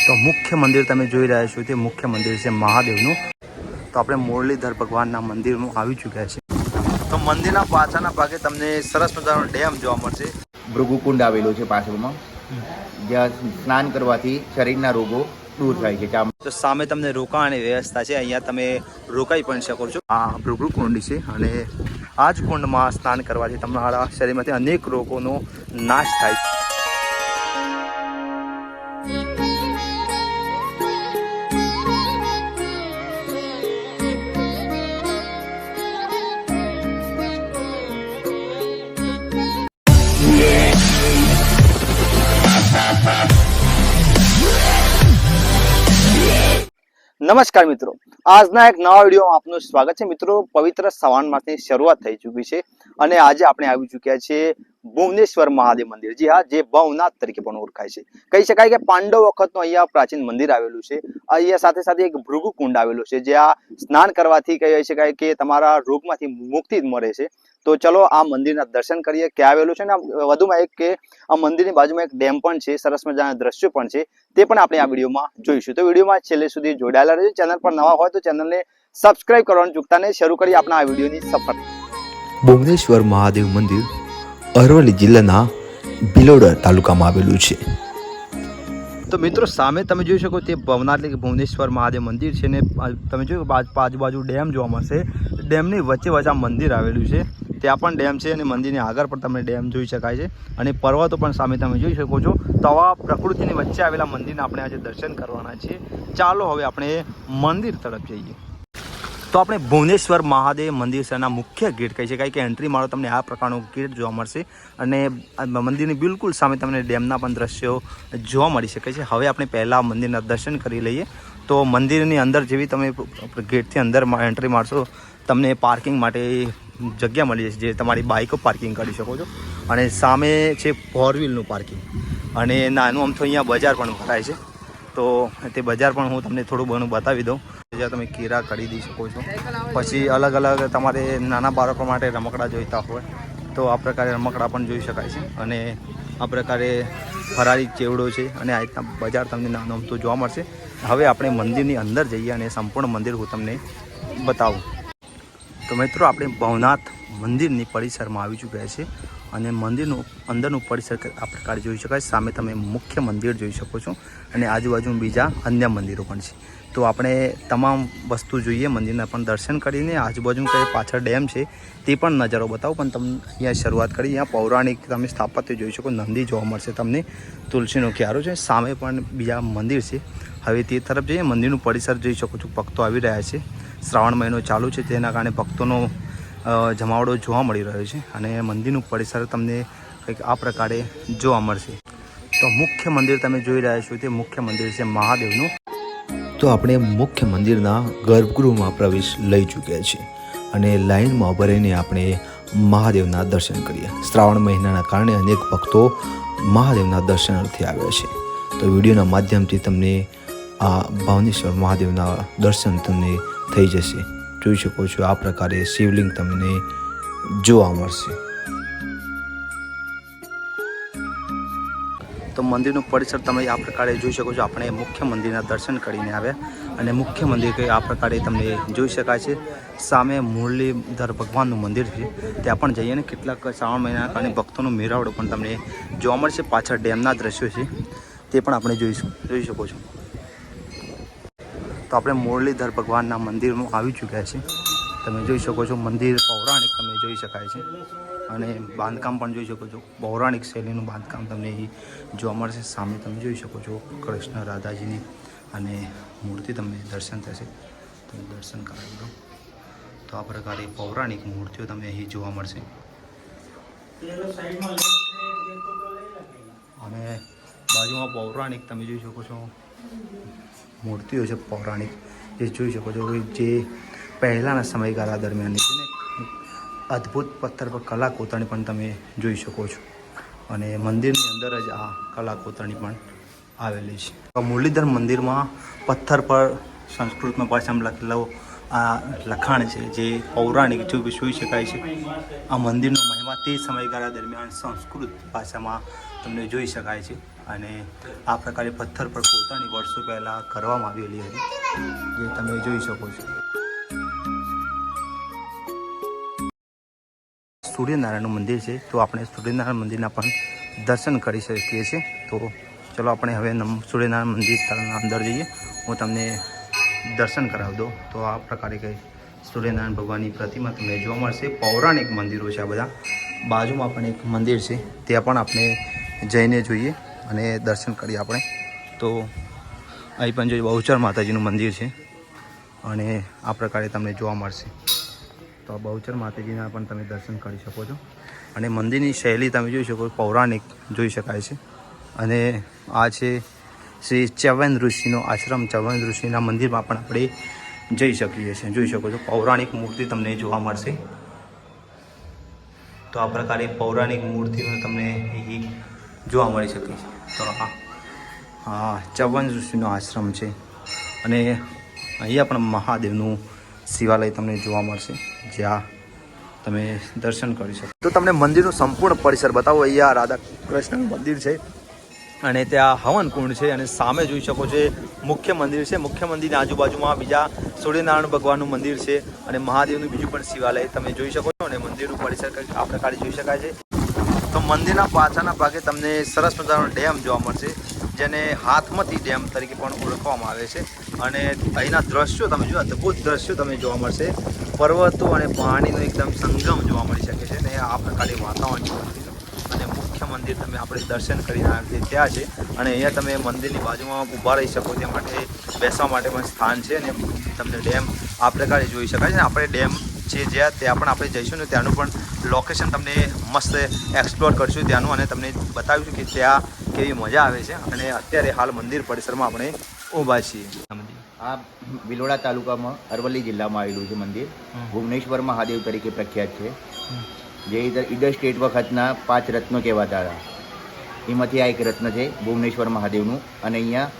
તો મુખ્ય મંદિર તમે જોઈ રહ્યા છો તે મુખ્ય મંદિર છે મહાદેવનું. તો આપણે મુરલીધર ભગવાનના મંદિરમાં આવી ચૂક્યા છે. તો મંદિરના પાછળના ભાગે તમને સરસ મજાનો ડેમ જોવા મળશે. ભૃગુકુંડ આવેલો છે પાછળમાં, જ્યાં સ્નાન કરવાથી શરીરના રોગો દૂર થાય છે. તો સામે તમને રોકાવાની વ્યવસ્થા છે, અહીંયા તમે રોકાઈ પણ શકો છો. આ ભૃગુકુંડ છે અને આ જ કુંડમાં સ્નાન કરવાથી તમારા શરીરમાંથી અનેક રોગોનો નાશ થાય છે. નમસ્કાર મિત્રો, આજના એક નવા વિડીયોમાં આપનું સ્વાગત છે. મિત્રો, પવિત્ર શ્રાવણ માસની શરૂઆત થઈ ચૂકી છે અને આજે આપણે આવી ચૂક્યા છીએ ભુવનેશ્વર મહાદેવ મંદિર. જી હા, જે ભવનાથ તરીકે પણ ઓળખાય છે. કહી શકાય કે પાંડવ વખતનું અહીંયા પ્રાચીન મંદિર આવેલું છે. અહીંયા સાથે સાથે એક ભૃગુકુંડ આવેલું છે, જ્યાં સ્નાન કરવાથી કહી શકાય કે તમારા રોગમાંથી મુક્તિ મળે છે. તો ચલો આ મંદિરના દર્શન કરીએ. ક્યાં આવેલું છે ને વધુમાં એક કે આ મંદિરની બાજુમાં એક ડેમ પણ છે, સરસ મજાના દ્રશ્યો પણ છે, તે પણ આપણે આ વિડીયોમાં જોઈશું. તો વિડીયોમાં છેલ્લે સુધી જોડાયેલા રહેજો. ચેનલ પર નવા હોય તો ચેનલને સબસ્ક્રાઇબ કરવાનું ચૂકતા નહીં. શરૂ કરીએ આપણા આ વિડીયોની સફર. ભુવનેશ્વર મહાદેવ મંદિર અરવલ્લી જિલ્લાના ભિલોડા તાલુકામાં આવેલું છે. તો મિત્રો, સામે તમે જોઈ શકો તે ભવનાથ એટલે કે ભુવનેશ્વર મહાદેવ મંદિર છે ને તમે જોયું આજુબાજુ ડેમ જોવા મળશે. ડેમની વચ્ચે આ મંદિર આવેલું છે. ત્યાં પણ ડેમ છે અને મંદિરની આગળ પણ તમે ડેમ જોઈ શકાય છે અને પર્વતો પણ સામે તમે જોઈ શકો છો. તો આવા પ્રકૃતિની વચ્ચે આવેલા મંદિરના આપણે આજે દર્શન કરવાના છીએ. ચાલો હવે આપણે મંદિર તરફ જઈએ. તો આપણે ભુવનેશ્વર મહાદેવ મંદિર શહેરના મુખ્ય ગેટ કહી શકાય કે એન્ટ્રી મારો તમને આ પ્રકારનો ગેટ જોવા મળશે અને મંદિરની બિલકુલ સામે તમને ડેમના પણ દ્રશ્યો જોવા મળી શકે છે. હવે આપણે પહેલાં મંદિરના દર્શન કરી લઈએ. તો મંદિરની અંદર જેવી તમે ગેટથી અંદર એન્ટ્રી મારશો તમને પાર્કિંગ માટે જગ્યા મળી જશે, જે તમારી બાઇકો પાર્કિંગ કરી શકો છો. અને સામે છે 4 વ્હીલનું પાર્કિંગ અને નાનું આમ તો અહીંયા બજાર પણ ભરાય છે. તો તે બજાર પણ હું તમને થોડું ઘણું બતાવી દઉં, જ્યાં તમે કેરા ખરીદી શકો છો. પછી અલગ અલગ તમારે નાના બાળકો માટે રમકડા જોઈતા હોય તો આ પ્રકારે રમકડા પણ જોઈ શકાય છે. અને આ પ્રકારે ફરારી ચેવડો છે અને આ રીતના બજાર તમને નાનું આમ તો જોવા મળશે. હવે આપણે મંદિરની અંદર જઈએ અને સંપૂર્ણ મંદિર હું તમને બતાવું. તો મિત્રો, આપણે ભવનાથ મંદિરની પરિસરમાં આવી ચૂક્યા છે અને મંદિરનું અંદરનું પરિસર આ પ્રકારે જોઈ શકાય. સામે તમે મુખ્ય મંદિર જોઈ શકો છો અને આજુબાજુ બીજા અન્ય મંદિરો પણ છે. તો આપણે તમામ વસ્તુ જોઈએ, મંદિરના પણ દર્શન કરીને આજુબાજુ કઈ પાછળ ડેમ છે તે પણ નજારો બતાવો. પણ તમને અહીંયા શરૂઆત કરી, અહીંયા પૌરાણિક તમે સ્થાપત્ય જોઈ શકો. નંદી જોવા મળશે તમને, તુલસીનો ક્યારો છે, સામે પણ બીજા મંદિર છે. હવે તે તરફ જઈએ. મંદિરનું પરિસર જોઈ શકો છો. ભક્તો આવી રહ્યા છે, શ્રાવણ મહિનો ચાલુ છે તેના કારણે ભક્તોનો જમાવડો જોવા મળી રહ્યો છે અને મંદિરનું પરિસર તમને કંઈક આ પ્રકારે જોવા મળશે. તો મુખ્ય મંદિર તમે જોઈ રહ્યા છો તે મુખ્ય મંદિર છે મહાદેવનું. તો આપણે મુખ્ય મંદિરના ગર્ભગૃહમાં પ્રવેશ લઈ ચૂક્યા છીએ અને લાઈનમાં ઉભા રહીને આપણે મહાદેવના દર્શન કરીએ. શ્રાવણ મહિનાના કારણે અનેક ભક્તો મહાદેવના દર્શનાર્થે આવ્યા છે. તો વિડીયોના માધ્યમથી તમને આ ભુવનેશ્વર મહાદેવના દર્શન તમને થઈ જશે. જોઈ શકો છો આ પ્રકારે શિવલિંગ તમને જોવા મળશે. તો મંદિરનું પરિસર તમે આ પ્રકારે જોઈ શકો છો. આપણે મુખ્ય મંદિરના દર્શન કરીને આવ્યા અને મુખ્ય મંદિર કંઈ આ પ્રકારે તમને જોઈ શકાય છે. સામે મુરલીધર ભગવાનનું મંદિર છે, ત્યાં પણ જઈએ ને કેટલાક શ્રાવણ મહિનાના કારણે ભક્તોનો મેળાવડો પણ તમને જોવા મળશે. પાછળ ડેમના દ્રશ્યો છે તે પણ આપણે જોઈ શકો છો. તો આપણે મુરલીધર ભગવાનના મંદિરમાં આવી ચૂક્યા છે. તમે જોઈ શકો છો મંદિર પૌરાણિક તમે જોઈ શકાય છે અને બાંધકામ પણ જોઈ શકો છો. પૌરાણિક શૈલીનું બાંધકામ તમને અહીં જોવા મળશે. સામે તમે જોઈ શકો છો કૃષ્ણ રાધાજીની અને મૂર્તિ તમને દર્શન થશે. તમે દર્શન કરાવી દો. તો આ પ્રકારે પૌરાણિક મૂર્તિઓ તમને અહીં જોવા મળશે અને બાજુમાં પૌરાણિક તમે જોઈ શકો છો મૂર્તિઓ છે પૌરાણિક, જે જોઈ શકો છો જે પહેલાંના સમયગાળા દરમિયાન છે. અદ્ભુત પથ્થર પર કલા કોતરણી પણ તમે જોઈ શકો છો અને મંદિરની અંદર જ આ કલા કોતરણી પણ આવેલી છે. મુરલીધર મંદિરમાં પથ્થર પર સંસ્કૃતમાં ભાષામાં લખેલો આ લખાણ છે, જે પૌરાણિક જોઈ શકાય છે. આ મંદિરનો મહિમા તે સમયગાળા દરમિયાન સંસ્કૃત ભાષામાં તમને જોઈ શકાય છે. અને આ પ્રકારે પથ્થર પર પોતાની વર્ષો પહેલાં કરવામાં આવેલી હતી, જે તમે જોઈ શકો છો. સૂર્યનારાયણનું મંદિર છે, તો આપણે સૂર્યનારાયણ મંદિરના પણ દર્શન કરી શકીએ છીએ. તો ચલો આપણે હવે સૂર્યનારાયણ મંદિરના અંદર જઈએ, હું તમને દર્શન કરાવી દઉં. તો આ પ્રકારે કંઈ સૂર્યનારાયણ ભગવાનની પ્રતિમા તમને જોવા મળશે. પૌરાણિક મંદિરો છે આ બધા. બાજુમાં પણ એક મંદિર છે, ત્યાં પણ આપણે જઈને જોઈએ અને દર્શન કરીએ આપણે. તો અહીં પણ જોઈએ બહુચર માતાજીનું મંદિર છે અને આ પ્રકારે તમને જોવા મળશે. તો આ બહુચર માતાજીના પણ તમે દર્શન કરી શકો છો. અને મંદિરની શૈલી તમે જોઈ શકો, પૌરાણિક જોઈ શકાય છે. અને આ છે શ્રી ચ્યવન ઋષિનો આશ્રમ. ચ્યવન ઋષિના મંદિરમાં પણ આપણે જઈ શકીએ છીએ. જોઈ શકો છો પૌરાણિક મૂર્તિ તમને જોવા મળશે. તો આ પ્રકારે પૌરાણિક મૂર્તિઓ તમને અહીં જોવા મળી શકે છે. તો હા ચ્યવન ઋષિનો આશ્રમ છે. અને અહીંયા પણ મહાદેવનું શિવાલય તમને જોવા મળશે, જ્યાં તમે દર્શન કરી શકો. તો તમને મંદિરનું સંપૂર્ણ પરિસર બતાવો. અહીંયા રાધા કૃષ્ણનું મંદિર છે અને ત્યાં હવન કુંડ છે. અને સામે જોઈ શકો છો મુખ્ય મંદિર છે. મુખ્ય મંદિરની આજુબાજુમાં બીજા સૂર્યનારાયણ ભગવાનનું મંદિર છે અને મહાદેવનું બીજું પણ શિવાલય તમે જોઈ શકો છો. અને મંદિરનું પરિસર આ પ્રકારે જોઈ શકાય છે. તો મંદિરના પાછળના ભાગે તમને સરસ મજાનો ડેમ જોવા મળશે, જેને હાથમતી ડેમ તરીકે પણ ઓળખવામાં આવે છે. અને અહીંના દ્રશ્યો તમે જોયા, અદ્ભુત દ્રશ્યો તમે જોવા મળશે. પર્વતો અને પાણીનો એકદમ સંગમ જોવા મળી શકે છે. અને આ પ્રકારે વાતાવરણ જોવા મળશે. અને મુખ્ય મંદિર તમે આપણે દર્શન કરીને આવ્યા ત્યાં છે. અને અહીંયા તમે મંદિરની બાજુમાં ઊભા રહી શકો તે માટે બેસવા માટે પણ સ્થાન છે. અને તમને ડેમ આ પ્રકારે જોઈ શકાય છે. અને આપણે ડેમ છે જ્યાં ત્યાં પણ આપણે જઈશું ને ત્યાંનું પણ લોકેશન તમને મસ્ત એક્સપ્લોર કરીશું ત્યાંનું, અને તમને બતાવીશું કે ત્યાં કેવી મજા આવે છે. અને અત્યારે હાલ મંદિર પરિસરમાં આપણે ઊભા છીએ. આ ભિલોડા તાલુકામાં અરવલ્લી જિલ્લામાં આવેલું છે મંદિર. ભુવનેશ્વર મહાદેવ તરીકે પ્રખ્યાત છે. જે ઈડર સ્ટેટ વખતના 5 રત્નો કહેવાતા હતા, એમાંથી આ એક રત્ન છે ભુવનેશ્વર મહાદેવનું. અને અહીંયા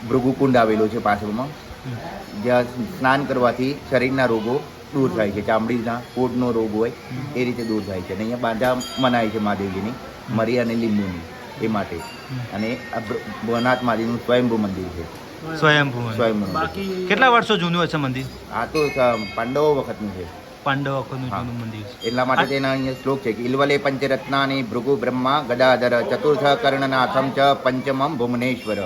ભૃગુકુંડ આવેલો છે પાછળમાં, જ્યાં સ્નાન કરવાથી શરીરના રોગો દૂર થાય છે. ચામડીના પોટનો રોગ હોય એ રીતે દૂર થાય છે. અને અહીંયા બાંધા મનાય છે મહાદેવજીની, મરી અને લીંબુની, એ માટે. અને આ ભવનાથ મહાદેવનું સ્વયંભૂ મંદિર છે. સ્વયંભૂ. કેટલા વર્ષો જૂનું હશે મંદિર? આ તો પાંડવો વખતનું છે. પાંડવ વખતનું જૂનું મંદિર છે. એટલા માટે તેના અહીંયા શ્લોક છે કે ઇલ્વલે પંચરત્નાની ભૃગુ બ્રહ્મા ગદાધર ચતુર્થ કર્ણનાથમ ચ પંચમમ ભુવનેશ્વર.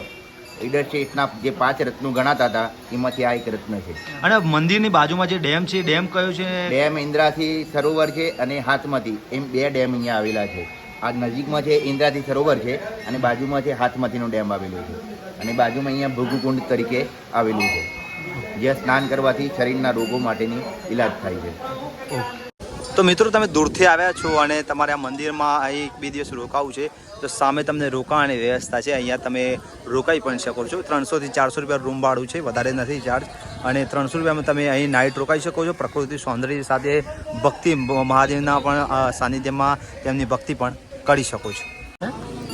ઈડર સ્ટેટના જે 5 રત્નો ગણાતા હતા એમાંથી આ એક રત્ન છે. અને મંદિરની બાજુમાં જે ડેમ છે, ડેમ કયો છે? ડેમ ઇન્દ્રાથી સરોવર છે અને હાથમતી, એમ 2 ડેમ અહીંયા આવેલા છે. આ નજીકમાં છે ઇન્દ્રાથી સરોવર છે અને બાજુમાં છે હાથમતીનો ડેમ આવેલો છે. અને બાજુમાં અહીંયા ભૃગુકુંડ તરીકે આવેલું છે, જ્યાં સ્નાન કરવાથી શરીરના રોગો માટેની ઈલાજ થાય છે. તો મિત્રો તમે દૂરથી આવ્યા છો અને તમારે આ મંદિરમાં અહીં 1-2 દિવસ રોકાવું છે, તો સામે તમને રોકાવાની વ્યવસ્થા છે. અહીંયા તમે રોકાઈ પણ શકો છો. 300 થી 400 રૂપિયા રૂમ ભાડું છે, વધારે નથી ચાર્જ. અને 300 રૂપિયામાં તમે અહીં નાઇટ રોકાઈ શકો છો. પ્રકૃતિ સૌંદર્ય સાથે ભક્તિ, મહાદેવના પણ સાનિધ્યમાં તેમની ભક્તિ પણ કરી શકો છો.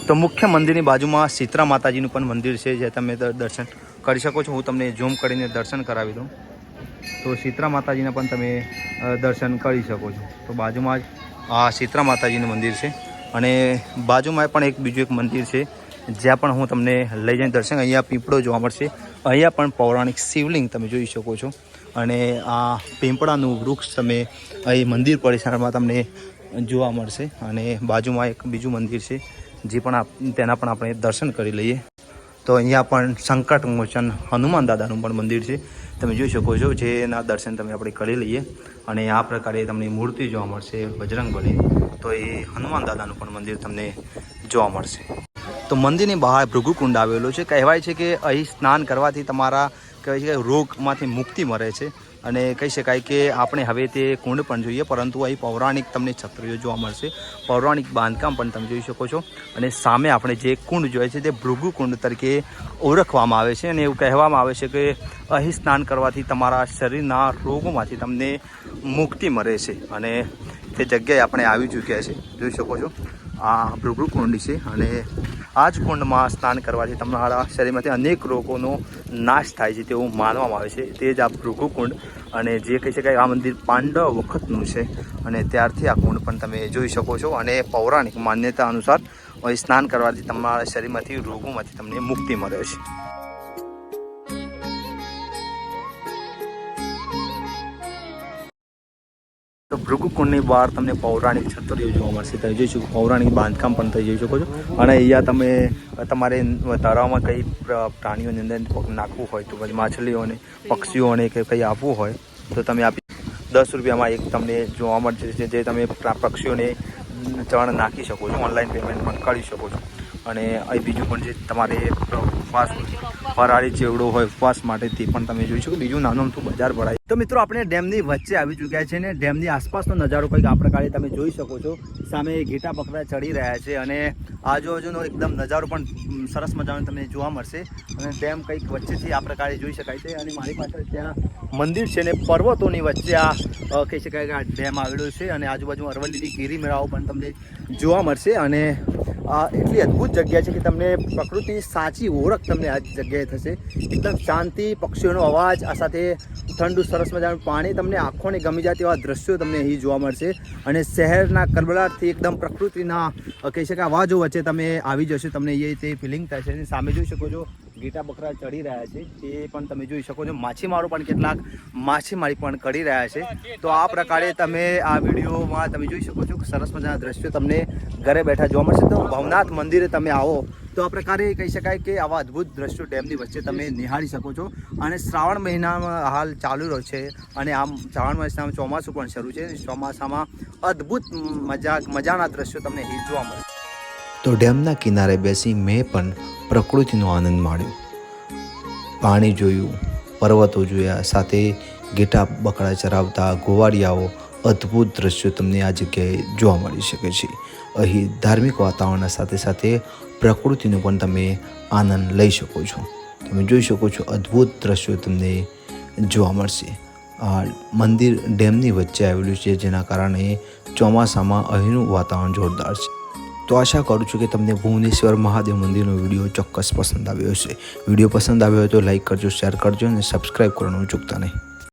તો મુખ્ય મંદિરની બાજુમાં શીતળા માતાજીનું પણ મંદિર છે, જે તમે દર્શન કરી શકો છો. હું તમને ઝૂમ કરીને દર્શન કરાવી દઉં. તો શીતળા માતાજીના પણ તમે દર્શન કરી શકો છો. તો બાજુમાં જ આ શીતળા માતાજીનું મંદિર છે. અને બાજુમાં પણ બીજું એક મંદિર છે, જ્યાં પણ હું તમને લઈ જઈને દર્શન. અહીંયા પીપળો જોવા મળશે. અહીંયા પણ પૌરાણિક શિવલિંગ તમે જોઈ શકો છો. અને આ પીપળાનું વૃક્ષ તમે અહીં મંદિર પરિસરમાં તમને જોવા મળશે. અને બાજુમાં એક બીજું મંદિર છે, જે પણ તેના પણ આપણે દર્શન કરી લઈએ. તો અહીંયા પણ સંકટ મોચન હનુમાન દાદાનું પણ મંદિર છે, તમે જોઈ શકો છો. જેના દર્શન તમે આપણે કરી લઈએ. અને આ પ્રકારે તમને મૂર્તિ જોવા મળશે બજરંગબલી. તો એ હનુમાન દાદાનું પણ મંદિર તમને જોવા મળશે. તો મંદિરની બહાર ભૃગુકુંડ આવેલો છે. કહેવાય છે કે અહીં સ્નાન કરવાથી તમારા કહેવાય છે કે રોગમાંથી મુક્તિ મળે છે. અને કહી શકાય કે આપણે હવે તે કુંડ પણ જોઈએ, પરંતુ અહીં પૌરાણિક તમને છત્રીઓ જોવા મળશે, પૌરાણિક બાંધકામ પણ તમે જોઈ શકો છો. અને સામે આપણે જે કુંડ જોઈએ છે તે ભૃગુકુંડ તરીકે ઓળખવામાં આવે છે. અને એવું કહેવામાં આવે છે કે અહીં સ્નાન કરવાથી તમારા શરીરના રોગોમાંથી તમને મુક્તિ મળે છે. અને તે જગ્યાએ આપણે આવી ચૂક્યા છે, જોઈ શકો છો. આ ભૃગુકુંડ છે. અને આ જ કુંડમાં સ્નાન કરવાથી તમારા શરીરમાંથી અનેક રોગોનો નાશ થાય છે તેવું માનવામાં આવે છે. તે જ આ ભૃગુકુંડ. અને જે કહી શકાય આ મંદિર પાંડવ વખતનું છે. અને ત્યારથી આ કુંડ પણ તમે જોઈ શકો છો. અને પૌરાણિક માન્યતા અનુસાર સ્નાન કરવાથી તમારા શરીરમાંથી રોગોમાંથી તમને મુક્તિ મળે છે. તો ભૃગુકુંડની બહાર તમને પૌરાણિક છતરીઓ જોવા મળશે. તમે જોઈ શકો પૌરાણિક બાંધકામ પણ તમે જોઈ શકો છો. અને અહીંયા તમે તમારે તળાવમાં કંઈ પ્રાણીઓની અંદર નાખવું હોય તો પછી માછલીઓને પક્ષીઓને કે કંઈ આપવું હોય તો તમે આપી 10 રૂપિયામાં એક તમને જોવા મળશે જે તમે પક્ષીઓને ચણ નાખી શકો છો. ઓનલાઈન પેમેન્ટ પણ કરી શકો છો. અને અહીં બીજું પણ જે તમારે ઉપવાસ ફરાળી ચેવડો હોય ઉપવાસ માટે તે પણ તમે જોઈ શકો. બીજું નાનું અમથું બજાર ભરાય. તો મિત્રો આપણે ડેમની વચ્ચે આવી ચૂક્યા છે ને ડેમની આસપાસનો નજારો કંઈક આ પ્રકારે તમે જોઈ શકો છો. સામે ઘેટા બકરા ચડી રહ્યા છે અને આજુબાજુનો એકદમ નજારો પણ સરસ મજાનો તમને જોવા મળશે. અને ડેમ કંઈક વચ્ચેથી આ પ્રકારે જોઈ શકાય છે. અને મારી પાછળ ત્યાં મંદિર છે ને પર્વતોની વચ્ચે આ કહી શકાય કે આ ડેમ આવેલો છે. અને આજુબાજુ અરવલ્લીની ગિરિમેળાઓ પણ તમને જોવા મળશે. અને એટલી અદ્ભુત જગ્યા છે કે તમને પ્રકૃતિની સાચી ઓળખ તમને આ જગ્યાએ થશે. એકદમ શાંતિ, પક્ષીઓનો અવાજ, આ સાથે ઠંડુ સરસ મજાનું પાણી, તમને આંખોને ગમી જાય તેવા દ્રશ્યો તમને અહીં જોવા મળશે. અને શહેરના કલબલાટથી એકદમ પ્રકૃતિના કહી શકાય અવાજો વચ્ચે તમે આવી જશો. તમને એ તે ફિલિંગ થશે. અને સામે જોઈ શકો છો ઘેટા બકરા ચડી રહ્યા છે તે પણ તમે જોઈ શકો છો. માછીમારો પણ કેટલાક માછીમારી પણ કરી રહ્યા છે. તો આ પ્રકારે તમે આ વિડીયોમાં તમે જોઈ શકો છો કે સરસ મજાના દ્રશ્યો તમને ઘરે બેઠા જોવા મળશે. તો ભવનાથ મંદિરે તમે આવો તો આ પ્રકારે કહી શકાય કે આવા અદ્ભુત દ્રશ્યો ડેમની વચ્ચે તમે નિહાળી શકો છો. અને શ્રાવણ મહિનામાં હાલ ચાલુ રહ્યો છે અને આમ શ્રાવણ મહિનામાં ચોમાસું પણ શરૂ છે. ચોમાસામાં અદ્ભુત મજાના દ્રશ્યો તમને અહીં જોવા મળે. તો ડેમના કિનારે બેસી મેં પણ પ્રકૃતિનો આનંદ માણ્યો. પાણી જોયું, પર્વતો જોયા, સાથે ઘેટા બકરા ચરાવતા ગોવાળિયાઓ, અદ્ભુત દ્રશ્યો તમને આ જગ્યાએ જોવા મળી શકે છે. અહીં ધાર્મિક વાતાવરણના સાથે સાથે પ્રકૃતિનો પણ તમે આનંદ લઈ શકો છો. તમે જોઈ શકો છો અદ્ભુત દ્રશ્યો તમને જોવા મળશે. આ મંદિર ડેમની વચ્ચે આવેલું છે જેના કારણે ચોમાસામાં અહીંનું વાતાવરણ જોરદાર છે. તો આશા કરું છું કે તમને ભુવનેશ્વર મહાદેવ મંદિરનો વિડીયો ચોક્કસ પસંદ આવ્યો હશે. વિડીયો પસંદ આવ્યો હોય તો લાઈક કરજો, શેર કરજો અને સબસ્ક્રાઈબ કરવાનું ચૂકતા નહીં.